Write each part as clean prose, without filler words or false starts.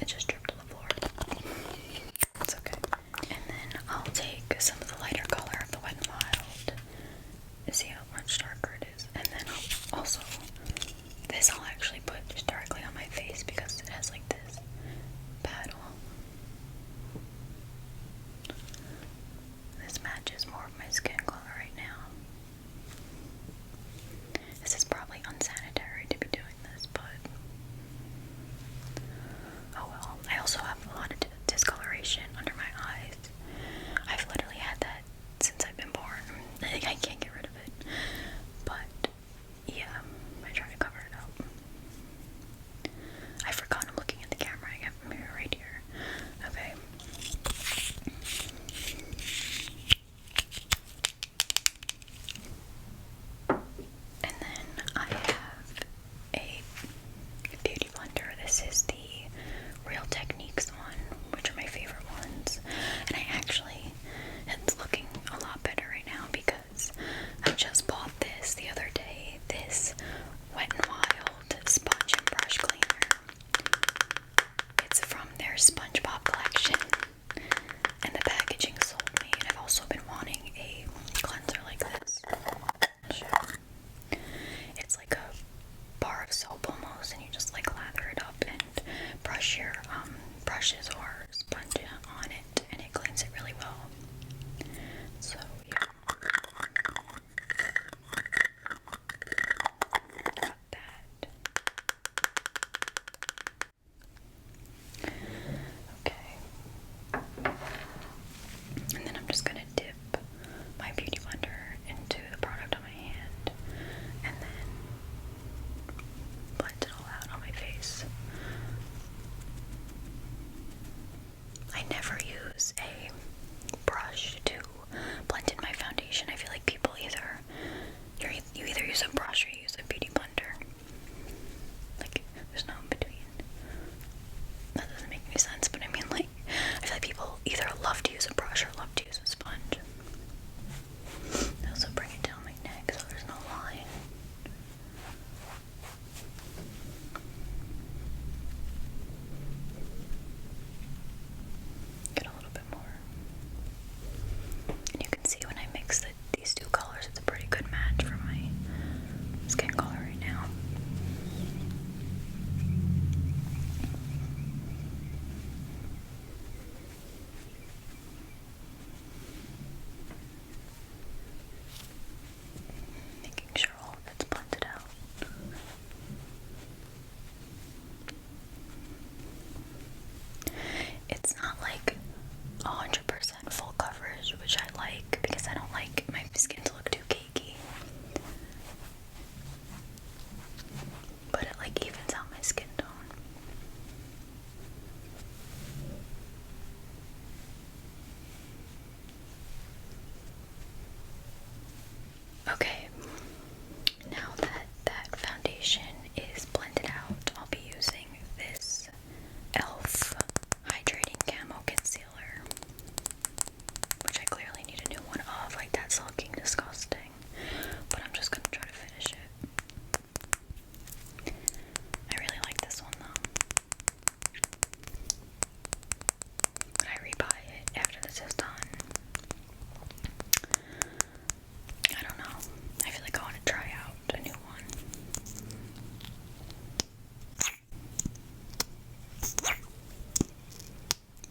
It just dripped on the floor. It's okay. And then I'll take some of the lighter color of the Wet n Wild and see how much darker it is. And then I'll also, this I'll actually put just directly on my face because it has like this paddle. This matches more of my skin color right now. This is probably unsanitary to be doing this, but oh well. I also have a lot of discoloration under my eyes. I've literally had that since I've been born. I can't get rid of it. But yeah, I try to cover it up. I forgot I'm looking at the camera. I have a mirror right here. Okay. And then I have a beauty blender. This is the Real Techniques one, which are my favorite ones. And it's looking a lot better right now because I just bought this the other day. This Wet n Wild sponge and brush cleaner. It's from their SpongeBob collection. And the packaging sold me. And I've also been wanting a cleanser like this. It's like a bar of soap almost, and you just like lather it up and brush your brushes or sponge on it, and it cleans it really well. So yeah, got that. Okay, and then I'm just gonna dip my beauty blender into the product on my hand, and then blend it all out on my face. I never use a brush to blend in my foundation. I feel like people you either use a brush or you use a beauty blender. Like, there's no in between. That doesn't make any sense, but I mean, like, I feel like people either love to use a brush or love to use a sponge. I also bring it down my neck so there's no line. Get a little bit more. And you can see when I mix these two colors, it's a pretty good match for my skin color right now. Making sure all of it's blended out. It's not like 100% full coverage, which I like because I don't like my skin to look too cakey. But it like evens out my skin tone. Okay, now that foundation is blended out, I'll be using this e.l.f. Hydrating Camo Concealer, which I clearly need a new one of. Like, that's looking disgusting, but I'm just gonna try to finish it. I really like this one though, but I rebuy it after this is done. I don't know. I feel like I want to try out a new one.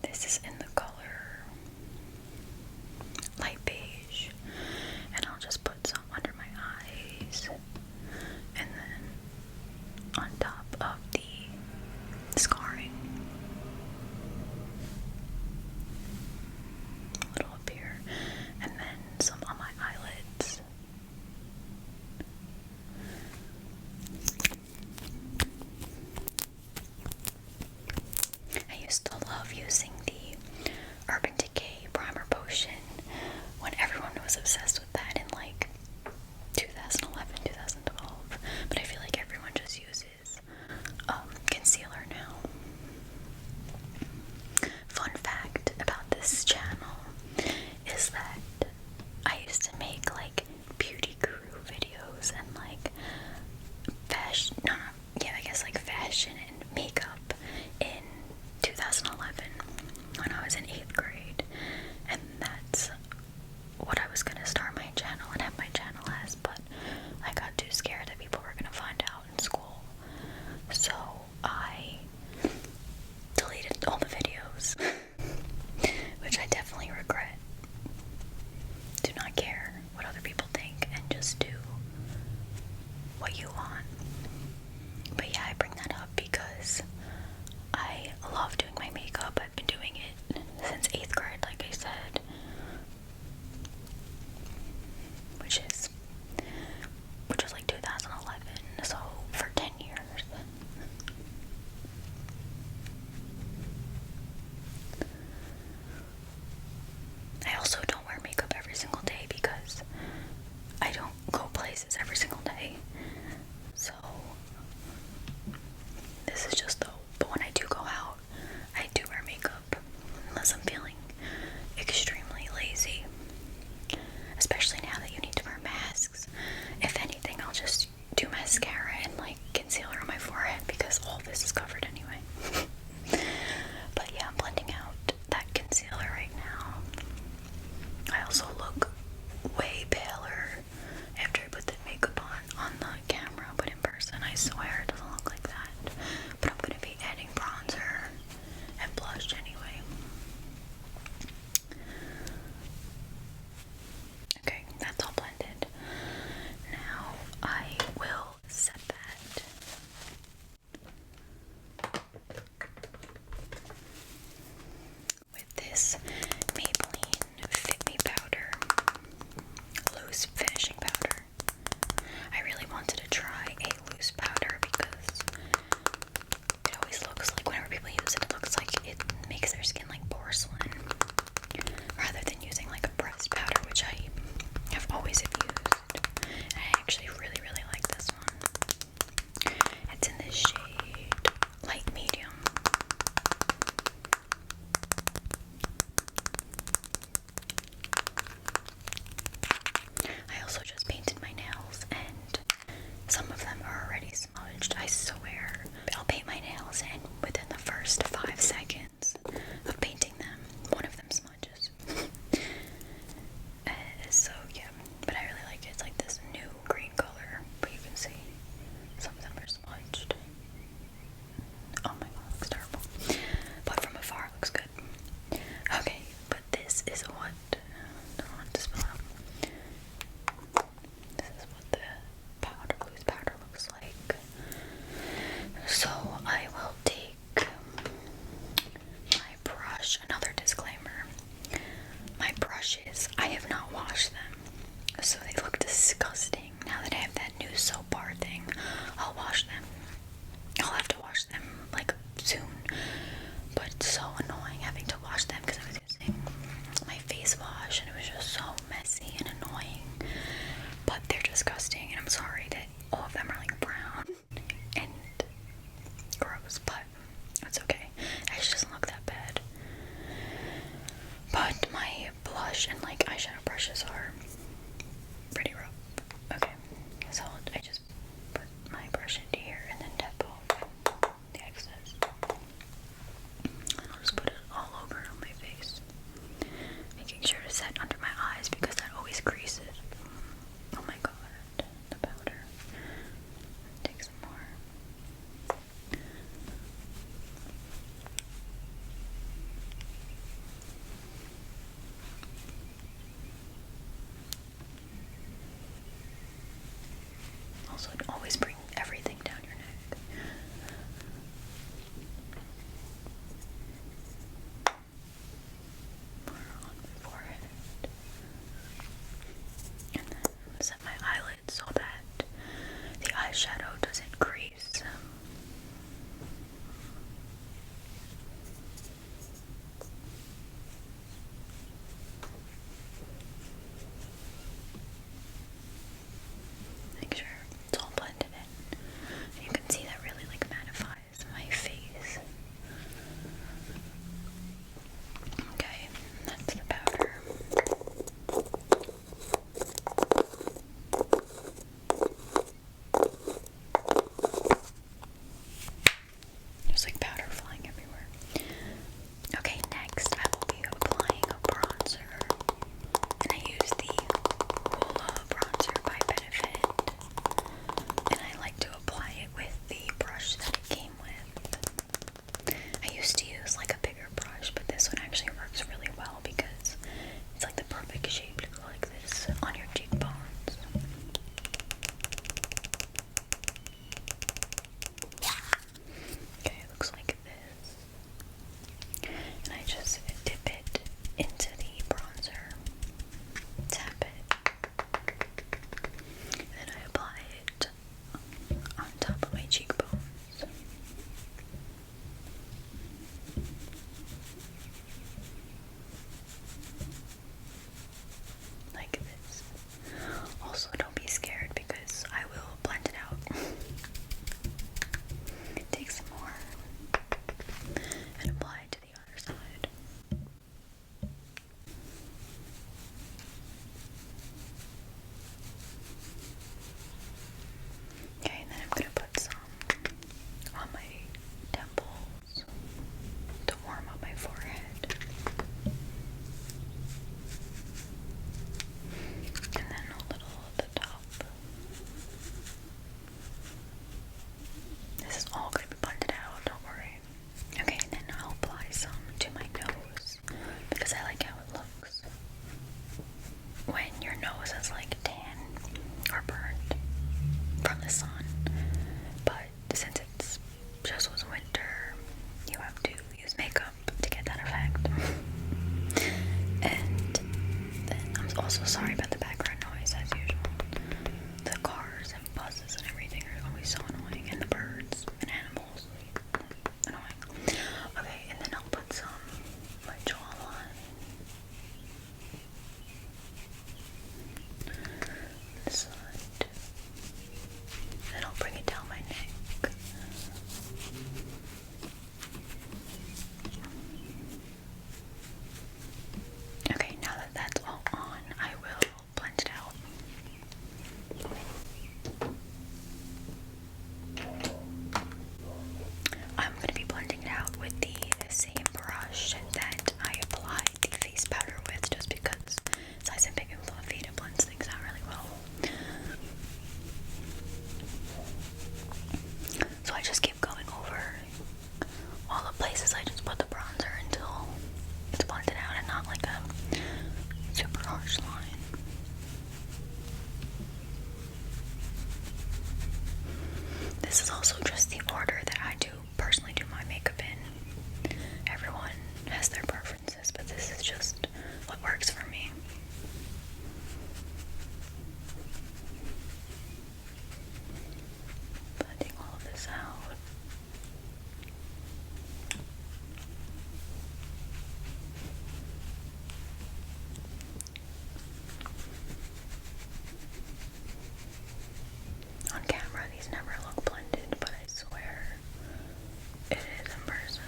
This is in the color light beige, and I'll just put some under my eyes, and then on top of the scarring, a little up here, and then some on my eyelids. I used to love using the Urban Decay Primer Potion when everyone was obsessed with that in like 2011, 2012, but I feel like everyone just uses concealer now. Fun fact about this channel is that I used to make like beauty guru videos and like fashion and makeup in was in 8th grade, and that's what I was gonna start my channel and have my channel as, but I got too scared that people were gonna find out in school, so I deleted all the videos, which I definitely regret. Do not care what other people think and just do what you want. But yeah, I bring that up because I love doing my makeup. I've been doing it since 8th grade, like I said, which was like 2011, so for 10 years. I also don't wear makeup every single day because I don't go places every single day, so this is just though. But when I do go out, I do wear makeup unless I'm feeling extremely lazy, especially now that you need to wear masks. If anything, I'll just do mascara and like concealer on my forehead because all this is covered anyway. But yeah, I'm blending out that concealer right now. I also look way paler after I put the makeup on the camera, but in person I swear it doesn't look like that. But I'm gonna be adding bronzer and blush anyway. Okay, that's all blended. Now I will set that. With this Maybelline Fit Me powder, loose finishing powder. I really wanted to try a loose powder because it always looks like, whenever people use it, it looks like it makes their skin like porcelain, rather than using like a pressed powder, which I have always abused. And I actually really, really like this one. It's in this shade light medium. I also just painted my nails, and some of them are already smudged. I swear. I'll paint my nails, and within the first 5 seconds of painting them, one of them smudges. So yeah, but I really like it. It's like this new green color, but you can see some of them are smudged. Oh my god, it looks terrible. But from afar, it looks good. Okay, but this is what, don't want to spill out. This is what the loose powder looks like. So I will take my brush. Another disclaimer. My brushes, I have not washed them, so they look disgusting. Now that I have that new soap bar thing, I'll wash them. I'll have to wash them like soon, but it's so annoying having to wash them because I was using my face wash and it was just so messy and annoying. But they're disgusting, and I'm sorry that all of them are like brown and gross, but it's okay. It actually doesn't look that bad. But my blush and like eyeshadow brushes are pretty rough. Okay, so I just put my brush into here and then tap off the excess. And I'll just put it all over on my face, making sure to set under my eyes because that always creases. Oh my god, the powder. Take some more. into the bronzer, tap it, and then I apply it on top of my cheekbones. Like this. Also, don't be scared because I will blend it out. Take some more and apply it to the other side. Okay, and then I'm gonna put some on my temples to warm up my forehead. And then a little at the top. This is all going to be blended out, don't worry. Okay, and then I'll apply some to my nose because I like how it looks when your nose is like tan or burned from the sun. But since it's just was winter, you have to use makeup to get that effect. And then I'm also sorry about the background noise as usual. The cars and buses and everything are always so annoying, and the birds and animals. Annoying. Okay, and then I'll put some on my jawline. This side. Then I'll bring it down my neck. Okay, now that that's all on, I will blend it out. I'm going to be blending it out with the same brush that I applied the face powder with, just because it's nice and big and fluffy, it blends things out really well. So I just keep going over all the places I just put the bronzer until it's blended out and not like a super harsh line. This is also just the order that I do personally do my makeup in. Everyone has their preferences, but this is just what works for me. Blending all of this out. On camera, these never look blended, but I swear it is in person.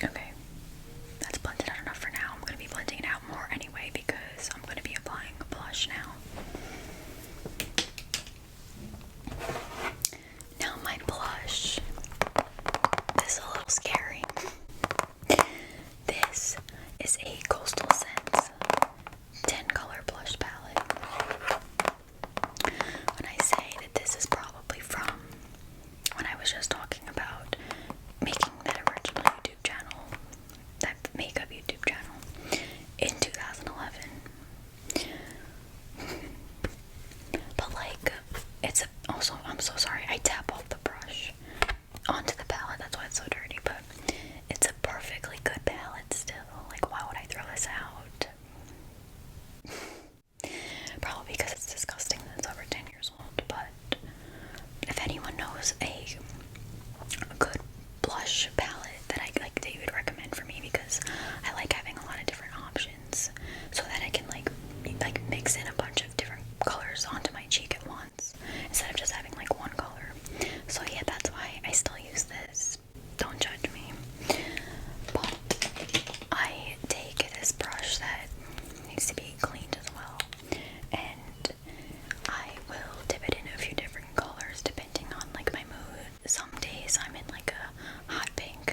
Okay, that's blended out enough for now. I'm going to be blending it out more anyway because I'm going to be applying blush now. Now my blush, this is a little scary. This is a Coastal Scents 10 color blush palette. When I say that this is probably from when I was just talking about making that original YouTube channel, that makeup YouTube channel in 2011. But like, it's also, I'm so sorry, I tap off the brush onto the palette, that's why it's so dirty, but it's a perfectly good palette still. Like, why would I throw this out? Probably because it's disgusting that it's over 10 years old, but if anyone knows a good blush palette that I like, that you would recommend for me, because I like having a lot of different options so that I can like mix in a bunch of different colors onto my cheek at once instead of just having like one color. So yeah, that's why I still use this. Don't judge me. But I take this brush that needs to be cleaned as well, and I will dip it in a few different colors depending on like my mood. Some days I'm in like a hot pink,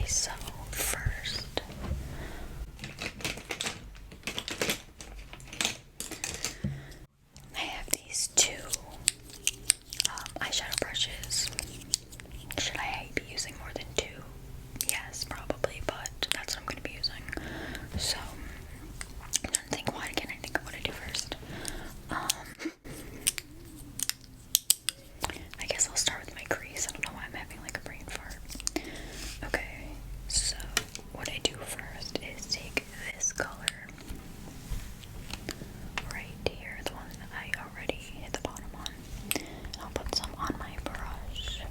so first, I have these two eyeshadow brushes. Should I be using more than two? Yes, probably, but that's what I'm going to be using. So, I'm trying to think what again I think I'm going to do first. I guess I'll start with my crease. I don't know why I'm having like a brain fart. Okay, so what I do first is take this color right here, the one that I already hit the bottom on. I'll put some on my brush.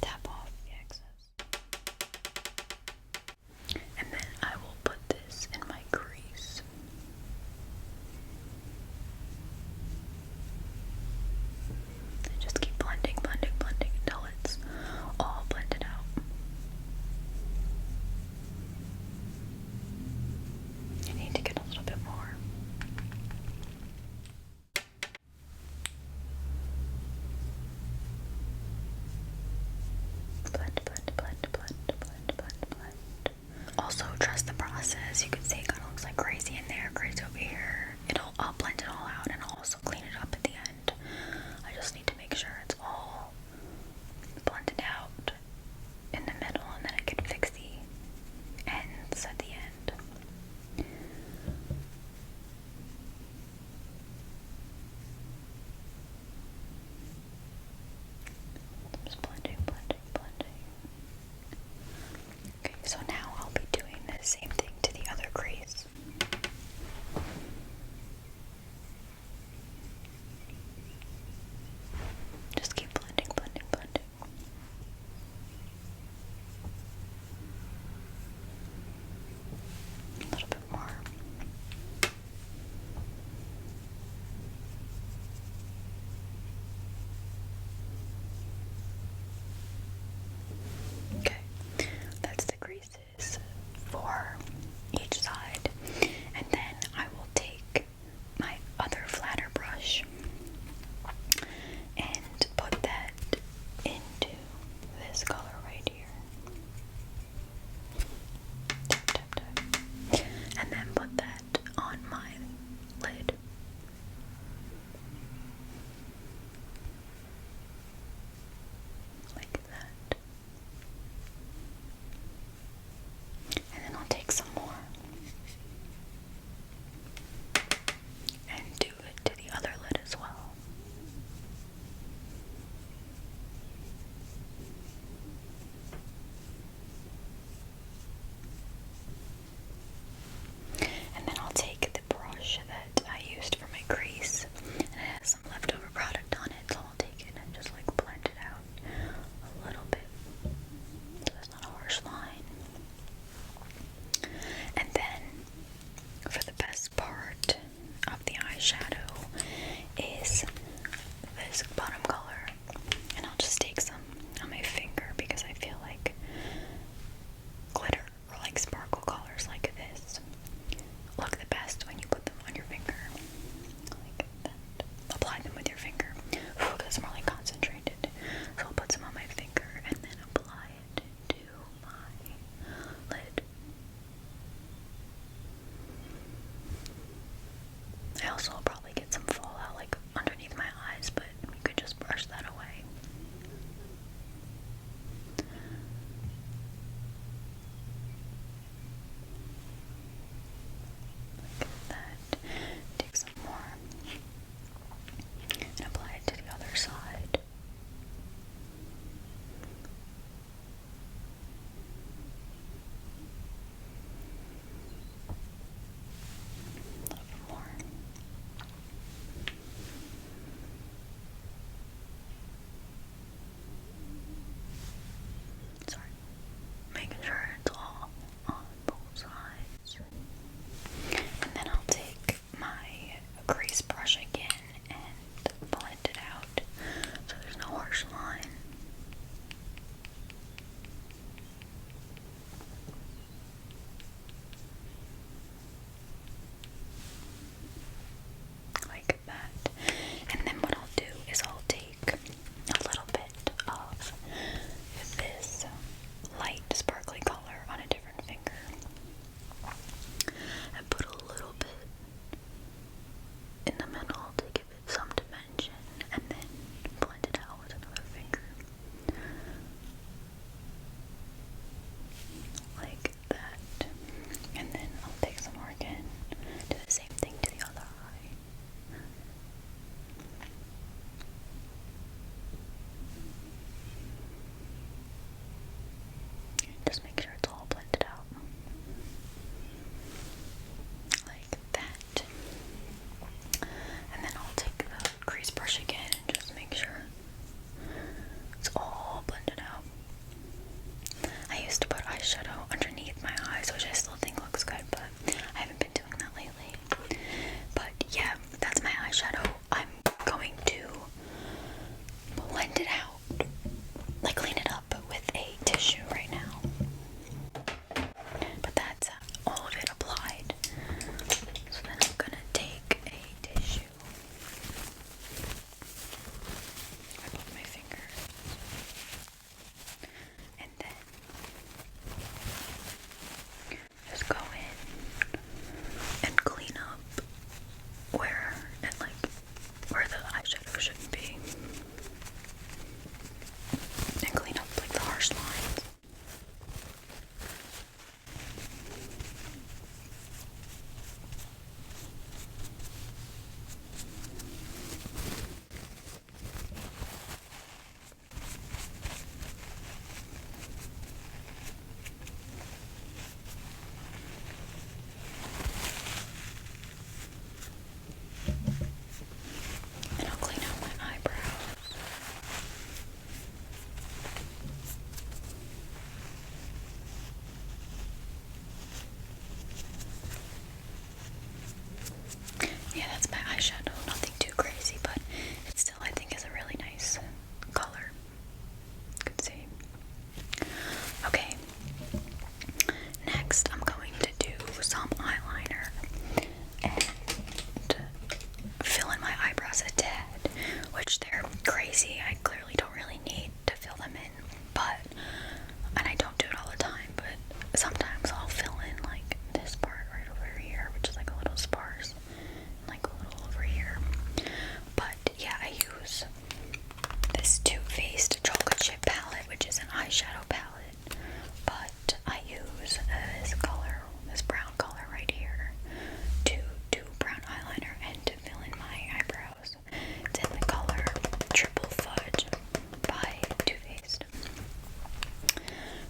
Tap off the excess. And then I will put this in my crease. And just keep blending, blending, blending until it's all blended out. You need to get a little bit more. Blend, blend, blend, blend, blend, blend, blend. Also, trust the process. You can see it kind of looks like crazy in there, crazy over here. I'll blend it all out and I'll also clean it up at the end. I just need to make sure it's all blended out in the middle, and then I can fix the ends at the end. Just blending, blending, blending. Okay, so now I'll be doing the same thing to the other crease. Just keep blending, blending, blending. A little bit more. Okay, that's the creases for each side. And then I will take my other flatter brush and put that into this color right here. Tap, tap, tap. And then put that on my lid. Like that. And then I'll take some more and do it to the other lid as well. And then I'll take the brush that I used for my crease, and it has some leftover product on it, so I'll take it and just like blend it out a little bit so there's not a harsh line. And then for the best part of the eyeshadow is this bottom color, and I'll just take some on my finger because I feel like glitter or like sparkle colors like this look the best when you put them on your finger. Like that. Apply them with your finger. Because it's more like concentrated. So I'll put some on my finger and then apply it to my lid. I also will probably get some fallout like underneath my eyes, but you could just brush that away. Like that. Take some more and apply it to the other side. A little bit more. Sorry. Making sure it's all on both sides. And then I'll take my crease brush again and blend it out so there's no harsh line. Like that. And then what I'll do is I'll take a little bit of this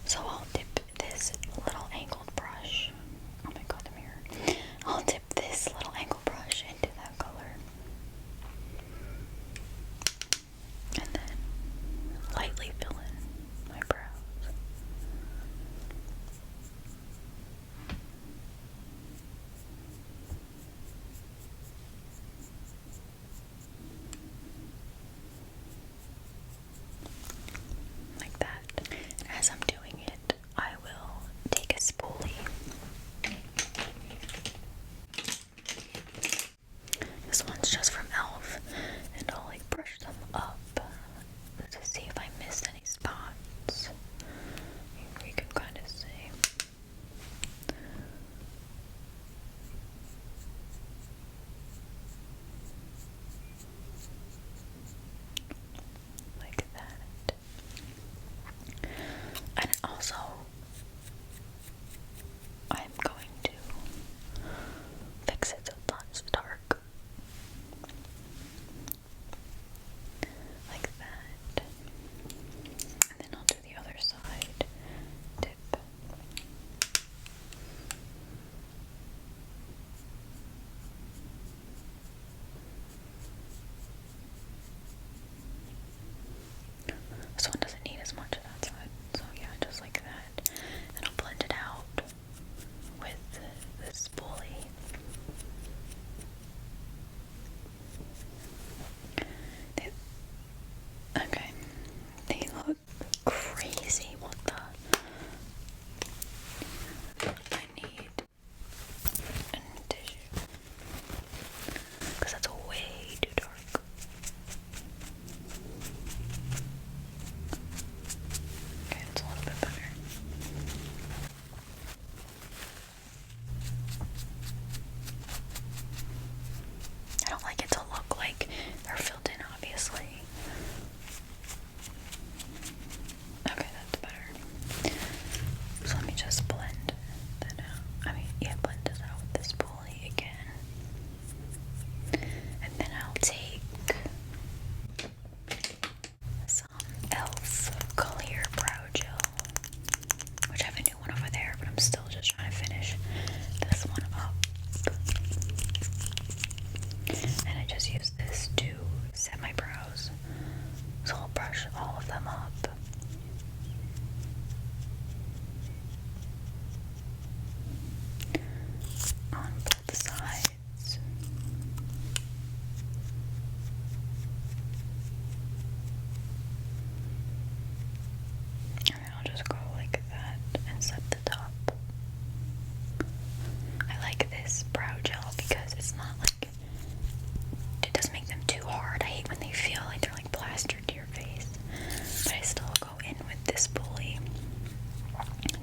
So I'll dip this little angled brush. Oh my god, the mirror. I'll dip this little angled brush into that color. And then lightly fill in my brows. Like that. And as I'm doing it, I will take a spoolie. This one's just from e.l.f. and I'll like brush them up to see if I missed any spots. You can kind of see. Like that. And also, I'm going to fix it so it's not so dark. Like that. And then I'll do the other side. Dip. This one doesn't need as much of that side. So yeah, just like that. And I'll blend it out with the spoolie. Okay. They look crazy. What the? I need a tissue. Because that's way too dark. Okay, that's a little bit better. I don't like it to look like they're filled in, obviously. Okay, that's better. So let me just blend that out. Blend this out with this spoolie again. And then I'll take some e.l.f. Clear Brow Gel, which I have a new one over there, but I'm still just trying to finish this one up. And I just use this to set my brows. So I'll brush all of them up. On both sides. And then I'll just go like that and set the top. I like this brow gel because it's not like, it doesn't make them too hard. I hate when they feel like they're like plastered to your face. But I still go in with this spoolie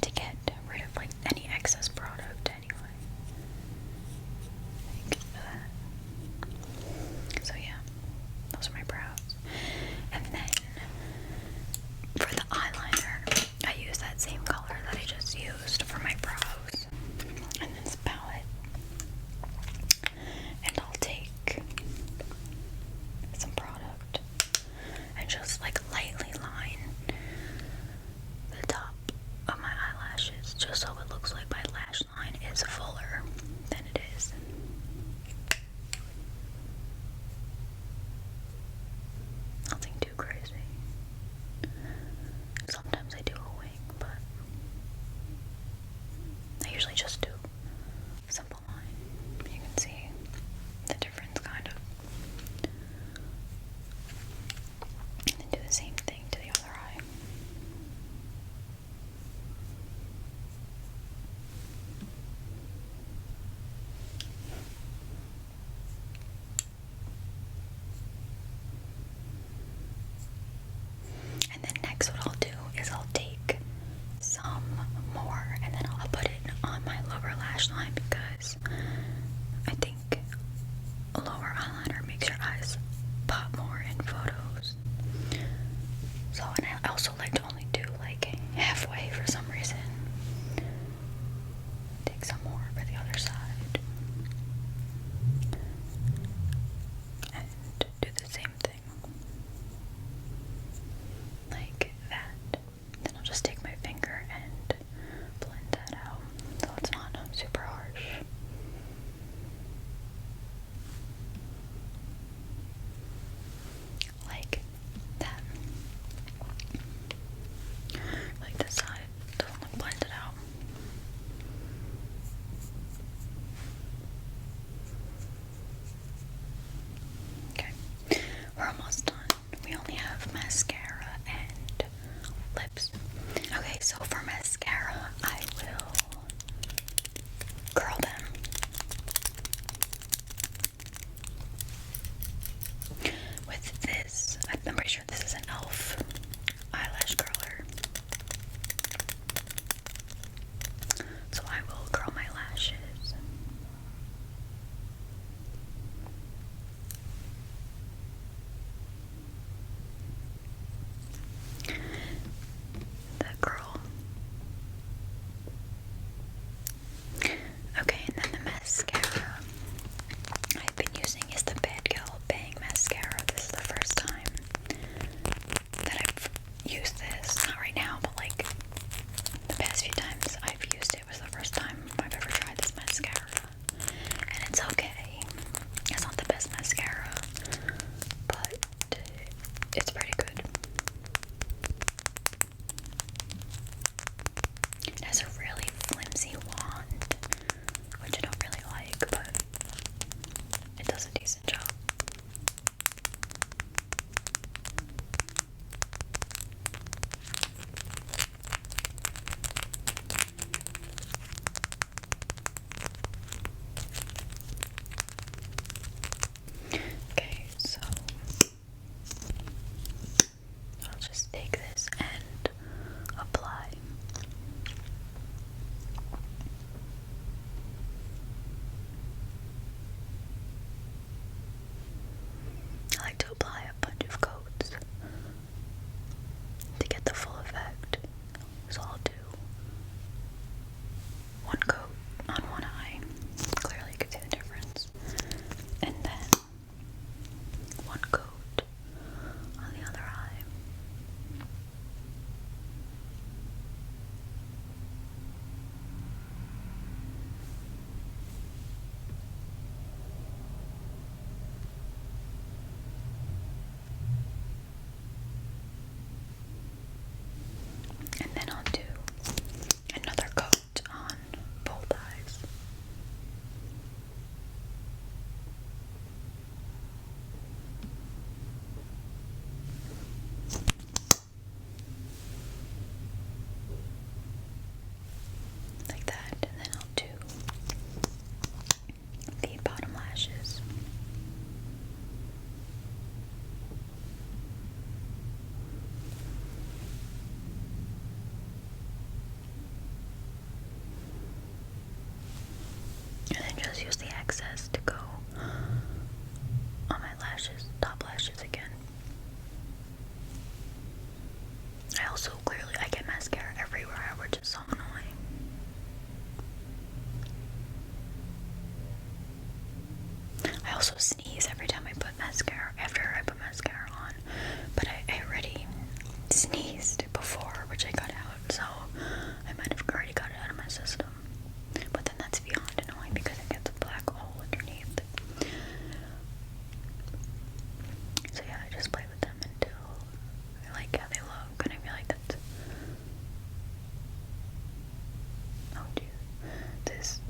to get rid of like any excess product anyway. Like that. So yeah, those are my brows. And then for the eyeliner, I use that same color that I just used for my brows. And this palette. And I'll take some product and just like lightly line the top of my eyelashes just so it looks like my lash line is fuller than it is. Nothing too crazy. Sometimes I do a wing, but I usually just do a simple line. You can see the difference kind of. And then do the same thing to the other eye. And then next what I'll do is I'll take some more and then I'll put it on my lower lash line because I think a lower eyeliner makes your eyes pop more in photos. So, and I also like to only do like halfway for some reason. Take some more for the other side. And do the same thing. Like that. Then I'll just take my finger and So for mascara, I will curl them. With this, I'm pretty sure this is an e.l.f. eyelash curler. So I will curl my lashes. The curl. Okay, and then the mascara I've been using is the Bad Gal Bang Mascara. This is the first time that I've used this. Not right now, but like the past few times I've used it was the first time I've ever tried this mascara. And it's okay. It's not the best mascara, but it's pretty good. It has a really flimsy wand, which I don't really like, but it does a decent job. Okay, so I'll just take this and apply. I like to apply a bunch of coats to get the full effect. So I'll do one coat on one eye. Clearly you can see the difference. And then one coat on the other eye. And then I'll do another coat on both eyes. Like that, and then I'll do the bottom lashes. And then just use the excess to go on my lashes, top lashes again. I also I get mascara everywhere, which is so annoying. I also sneeze every time I put mascara, after I put mascara on, but I already sneezed before, which I got out, so I might have already got it out of my system. But then that's beyond annoying because it gets a black hole underneath. So yeah, I just play with them until I like how they look, and I feel like that's... Oh dude, this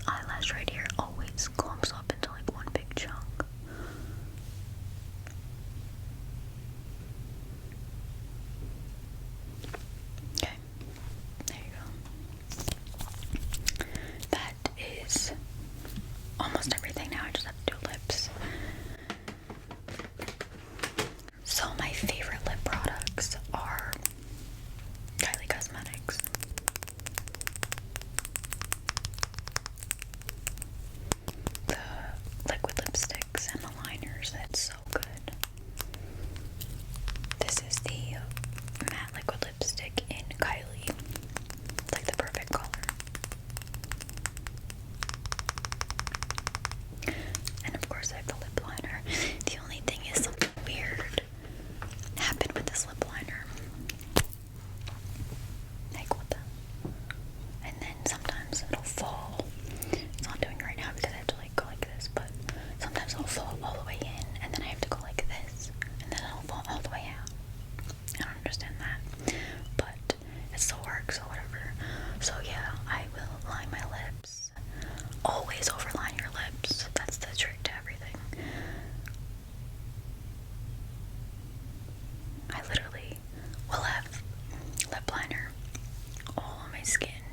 eyelash right here always clumps up into like one big chunk. Okay, there you go. That is almost everything now. I just have to do lips. So my favorite lip products are Kylie Cosmetics. The liquid lipsticks and the liners, that's so good. This is the matte liquid lipstick in Kylie. It's like the perfect color. And of course I have the lip liner. The only thing is something weird happened with this lip liner. Like, what skin.